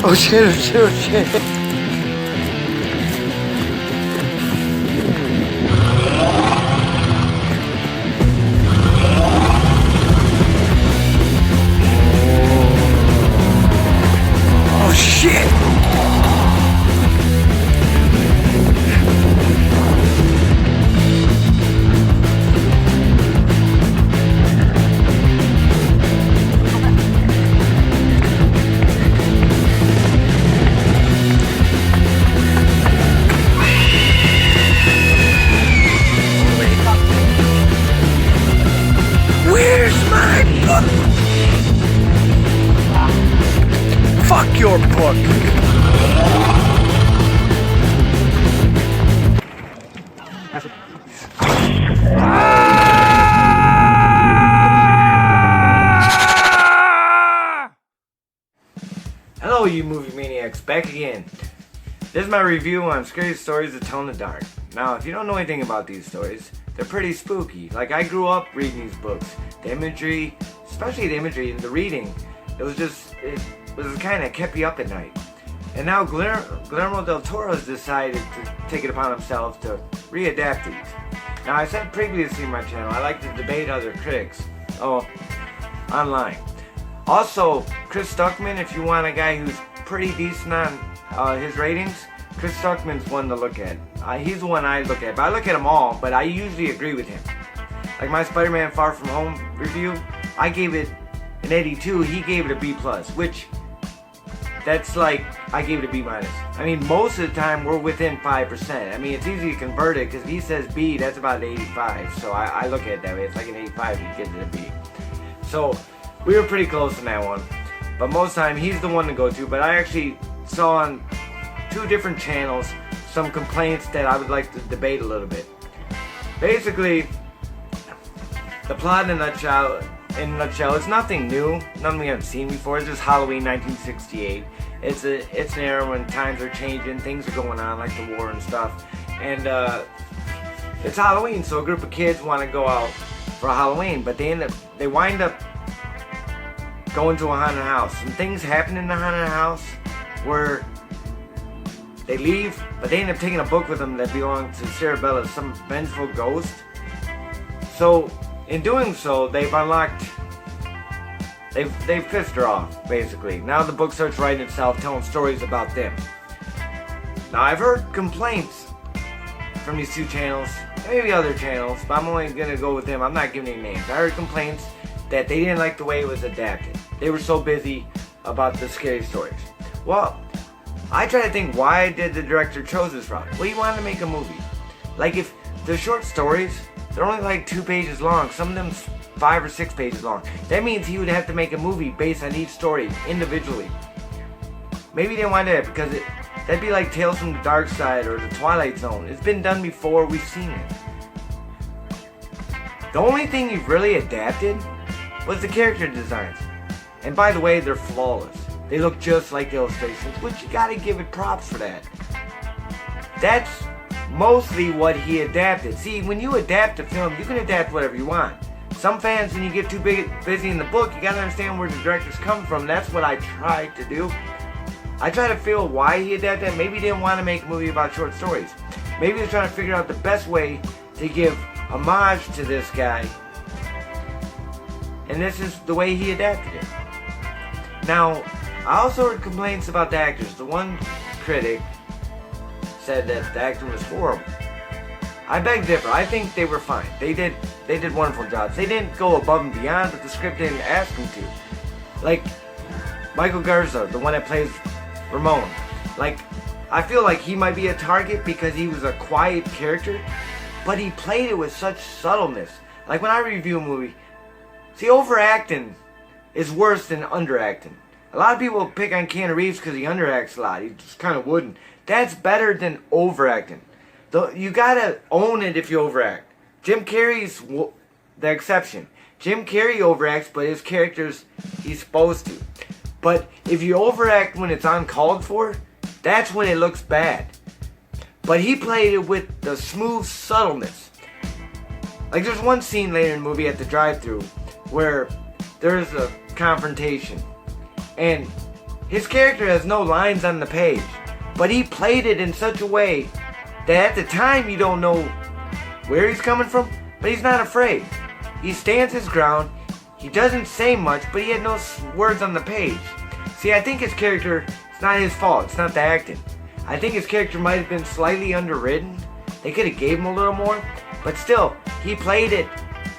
Oh shit, oh shit, oh shit. Oh shit! Where's my book? Fuck your book! Hello, you movie maniacs, back again. This is my review on Scary Stories to Tell in the Dark. Now, if you don't know anything about these stories, they're pretty spooky. Like, I grew up reading these books. The imagery, especially the imagery and the reading, it was kind of kept you up at night. And now Guillermo del Toro has decided to take it upon himself to readapt these. Now, I said previously in my channel, I like to debate other critics. Online. Also, Chris Stuckman, if you want a guy who's pretty decent on his ratings, Chris Stuckman's one to look at. He's the one I look at, but I look at them all, but I usually agree with him. Like my Spider-Man Far From Home review, I gave it an 82, he gave it a B+, which, that's like, I gave it a B-. I mean, most of the time, we're within 5%. I mean, it's easy to convert it, because if he says B, that's about an 85, so I look at it that way. It's like an 85, he gives it a B. So, we were pretty close on that one, but most of the time, he's the one to go to, but I actually saw on 2 different channels some complaints that I would like to debate a little bit. Basically, the plot in a nutshell, it's nothing new, nothing we haven't seen before. It's just Halloween 1968. It's an era when times are changing, things are going on, like the war and stuff. And it's Halloween, so a group of kids want to go out for Halloween, but they wind up going to a haunted house. Some things happen in the haunted house where they leave, but they end up taking a book with them that belongs to Cerebella, some vengeful ghost. So, in doing so, they've pissed her off, basically. Now the book starts writing itself, telling stories about them. Now, I've heard complaints from these 2 channels, maybe other channels, but I'm only gonna go with them. I'm not giving any names. I heard complaints that they didn't like the way it was adapted. They were so busy about the scary stories. Well, I try to think, why did the director chose this route? Well, he wanted to make a movie. Like, if the short stories, they're only like 2 pages long, some of them 5 or 6 pages long. That means he would have to make a movie based on each story individually. Maybe he didn't want that because that'd be like Tales from the Dark Side or The Twilight Zone. It's been done before, we've seen it. The only thing you've really adapted was the character designs. And by the way, they're flawless. They look just like the illustrations, which you gotta give it props for that. That's mostly what he adapted. See, when you adapt a film, you can adapt whatever you want. Some fans, when you get too busy in the book, you gotta understand where the directors come from. That's what I tried to do. I try to feel why he adapted. Maybe he didn't want to make a movie about short stories. Maybe he was trying to figure out the best way to give homage to this guy. And this is the way he adapted it. Now, I also heard complaints about the actors. The one critic said that the acting was horrible. I beg to differ. I think they were fine. They did wonderful jobs. They didn't go above and beyond, but the script didn't ask them to. Like, Michael Garza, the one that plays Ramon. Like, I feel like he might be a target because he was a quiet character, but he played it with such subtleness. Like, when I review a movie, see, overacting is worse than underacting. A lot of people pick on Keanu Reeves because he underacts a lot. He's just kind of wooden. That's better than overacting. You gotta own it if you overact. Jim Carrey's the exception. Jim Carrey overacts, but his characters, he's supposed to. But if you overact when it's uncalled for, that's when it looks bad. But he played it with the smooth subtleness. Like, there's one scene later in the movie at the drive-thru where there's a confrontation. And His character has no lines on the page, but he played it in such a way that at the time you don't know where he's coming from, but he's not afraid. He stands his ground. He doesn't say much, but he had no words on the page. See, I think his character, it's not his fault. It's not the acting. I think his character might have been slightly underwritten. They could have gave him a little more, but still, he played it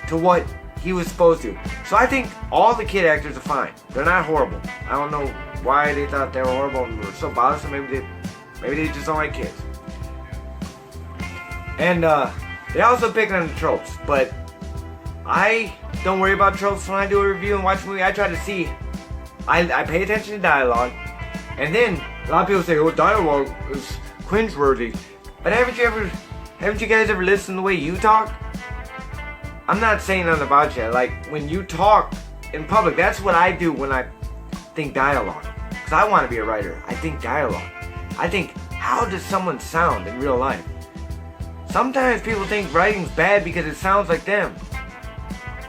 to what he was supposed to. So I think all the kid actors are fine. They're not horrible. I don't know why they thought they were horrible and were so bothersome. Maybe they just don't like kids. And they also pick on the tropes, but I don't worry about tropes when I do a review and watch a movie. I try to see, I pay attention to dialogue, and then a lot of people say, oh, dialogue is cringeworthy. But haven't you guys ever listened to the way you talk? I'm not saying nothing about you. Like, when you talk in public, that's what I do when I think dialogue. Because I want to be a writer. I think dialogue. I think, how does someone sound in real life? Sometimes people think writing's bad because it sounds like them.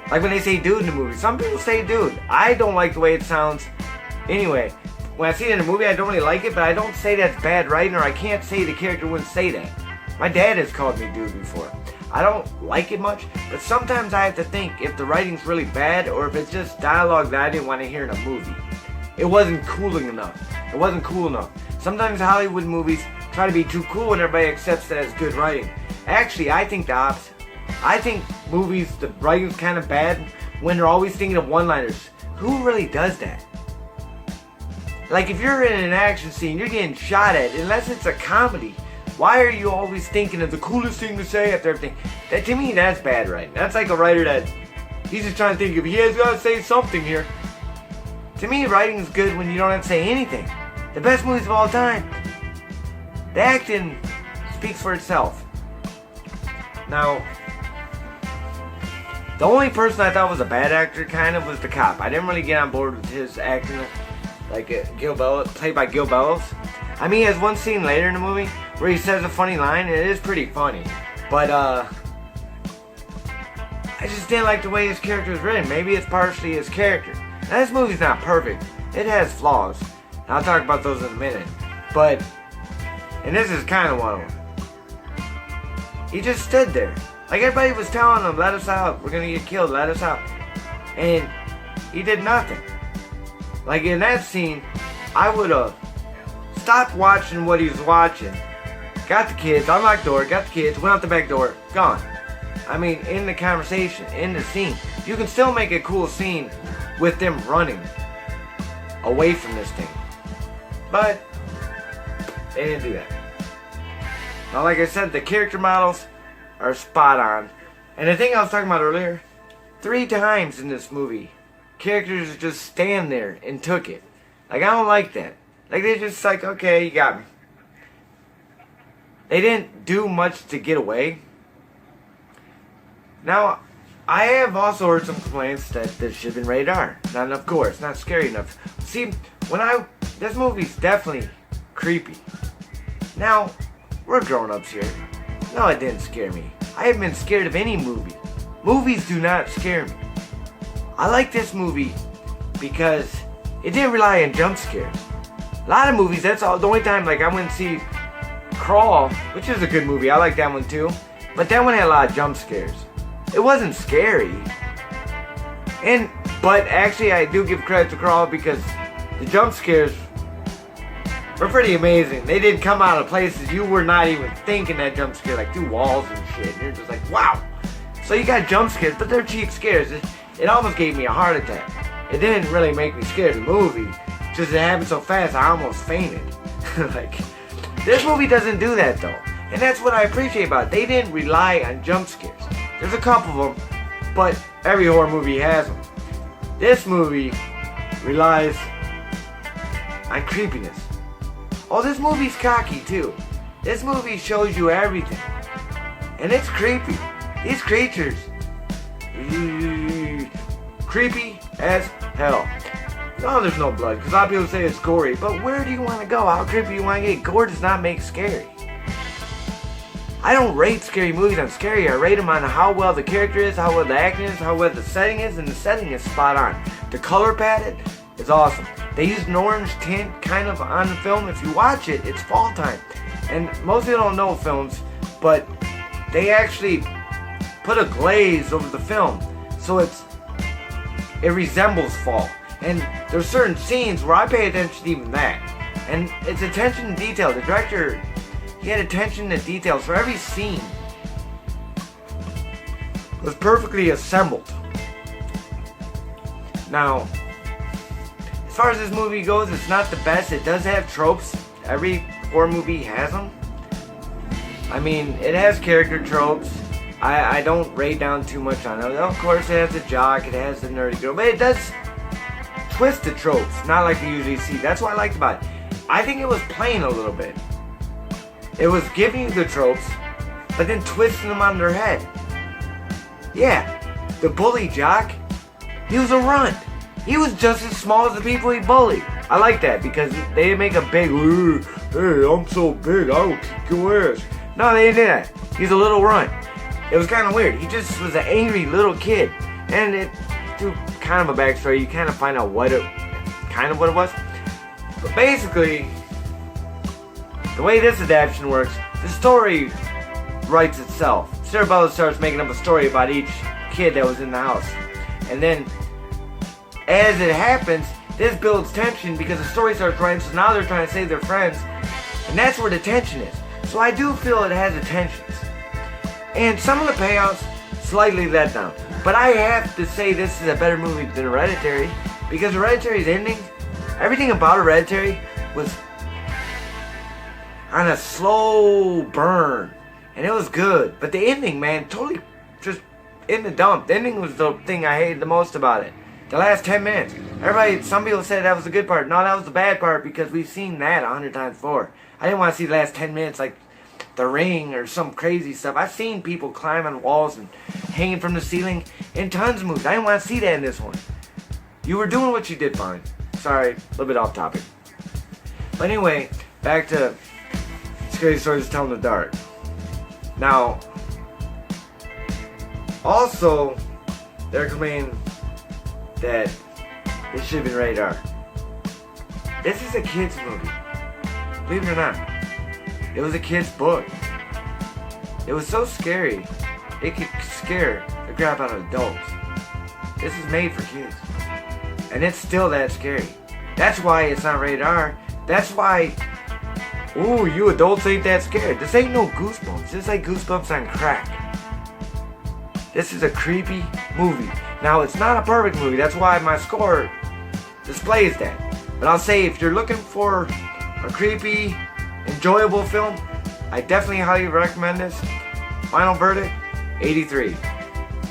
Like when they say dude in the movie. Some people say dude. I don't like the way it sounds. Anyway, when I see it in a movie, I don't really like it, but I don't say that's bad writing, or I can't say the character wouldn't say that. My dad has called me dude before. I don't like it much, but sometimes I have to think if the writing's really bad or if it's just dialogue that I didn't want to hear in a movie. It wasn't cooling enough. It wasn't cool enough. Sometimes Hollywood movies try to be too cool and everybody accepts that as good writing. Actually, I think the opposite. I think movies, the writing's kind of bad when they're always thinking of one-liners. Who really does that? Like, if you're in an action scene, you're getting shot at, unless it's a comedy. Why are you always thinking of the coolest thing to say after everything? That, to me, that's bad writing. That's like a writer that, he's just trying to think of, he has got to say something here. To me, writing's good when you don't have to say anything. The best movies of all time, the acting speaks for itself. Now, the only person I thought was a bad actor, kind of, was the cop. I didn't really get on board with his acting, like Gil Bellows, played by Gil Bellows. I mean, he has one scene later in the movie where he says a funny line, and it is pretty funny. But, I just didn't like the way his character was written. Maybe it's partially his character. Now, this movie's not perfect. It has flaws. And I'll talk about those in a minute. But, and this is kind of one of them. He just stood there. Like, everybody was telling him, let us out. We're going to get killed. Let us out. And he did nothing. Like, in that scene, I would have stopped watching what he was watching. Got the kids, unlocked the door, got the kids, went out the back door, gone. I mean, in the conversation, in the scene. You can still make a cool scene with them running away from this thing. But they didn't do that. Now, like I said, the character models are spot on. And the thing I was talking about earlier, 3 times in this movie, characters just stand there and took it. Like, I don't like that. Like, they're just like, okay, you got me. They didn't do much to get away. Now, I have also heard some complaints that this should have been rated R. Not enough gore. It's not scary enough. See, this movie's definitely creepy. Now, we're grown-ups here. No, it didn't scare me. I haven't been scared of any movie. Movies do not scare me. I like this movie because it didn't rely on jump scares. A lot of movies, that's all. The only time, like, I went and see Crawl, which is a good movie. I like that one too. But that one had a lot of jump scares. It wasn't scary. But actually, I do give credit to Crawl because the jump scares were pretty amazing. They did come out of places you were not even thinking that jump scare, like through walls and shit. And you're just like, wow. So you got jump scares, but they're cheap scares. It almost gave me a heart attack. It didn't really make me scared of the movie. Just it happened so fast, I almost fainted. Like, this movie doesn't do that though. And that's what I appreciate about it. They didn't rely on jump scares. There's a couple of them, but every horror movie has them. This movie relies on creepiness. Oh, this movie's cocky too. This movie shows you everything. And it's creepy. These creatures, creepy as hell. No, there's no blood, because a lot of people say it's gory, but where do you want to go? How creepy do you want to get? Gore does not make scary. I don't rate scary movies on scary. I rate them on how well the character is, how well the acting is, how well the setting is, and the setting is spot on. The color palette is awesome. They used an orange tint kind of on the film. If you watch it, it's fall time. And most people don't know films, but they actually put a glaze over the film. So it resembles fall. And there's certain scenes where I pay attention to even that. And it's attention to detail. The director, he had attention to details for every scene. It was perfectly assembled. Now, as far as this movie goes, it's not the best. It does have tropes. Every horror movie has them. I mean, it has character tropes. I don't rate down too much on it. Of course, it has the jock, it has the nerdy girl, but it does twist the tropes, not like you usually see. That's what I liked about it. I think it was playing a little bit. It was giving you the tropes, but then twisting them on their head. Yeah, the bully jock, he was a runt. He was just as small as the people he bullied. I like that because they didn't make a big, hey, I'm so big, I will kick your ass. No, they didn't do that. He's a little runt. It was kind of weird. He just was an angry little kid. And it, through kind of a backstory, you kind of find out what it was. But basically, the way this adaptation works, the story writes itself. Cerebella starts making up a story about each kid that was in the house. And then, as it happens, this builds tension because the story starts writing, so now they're trying to save their friends. And that's where the tension is. So I do feel it has the tensions. And some of the payouts slightly let down. But I have to say this is a better movie than Hereditary. Because Hereditary's ending, everything about Hereditary was on a slow burn. And it was good. But the ending, man, totally just in the dump. The ending was the thing I hated the most about it. The last 10 minutes. Some people said that was the good part. No, that was the bad part because we've seen that 100 times before. I didn't want to see the last 10 minutes like The Ring or some crazy stuff. I've seen people climb on walls and hanging from the ceiling in tons of movies. I didn't want to see that in this one. You were doing what you did fine. Sorry, a little bit off topic. But anyway, back to Scary Stories to Tell in the Dark. Now, also, they're claiming that this should have been rated R. This is a kid's movie. Believe it or not. It was a kid's book. It was so scary, it could scare the crap out of adults. This is made for kids. And it's still that scary. That's why it's not rated R. That's why, ooh, you adults ain't that scared. This ain't no Goosebumps. This is like Goosebumps on crack. This is a creepy movie. Now, it's not a perfect movie. That's why my score displays that. But I'll say if you're looking for a creepy, enjoyable film, I definitely highly recommend this. Final verdict, 83.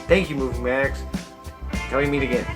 Thank you, Movie Max. Till we meet again.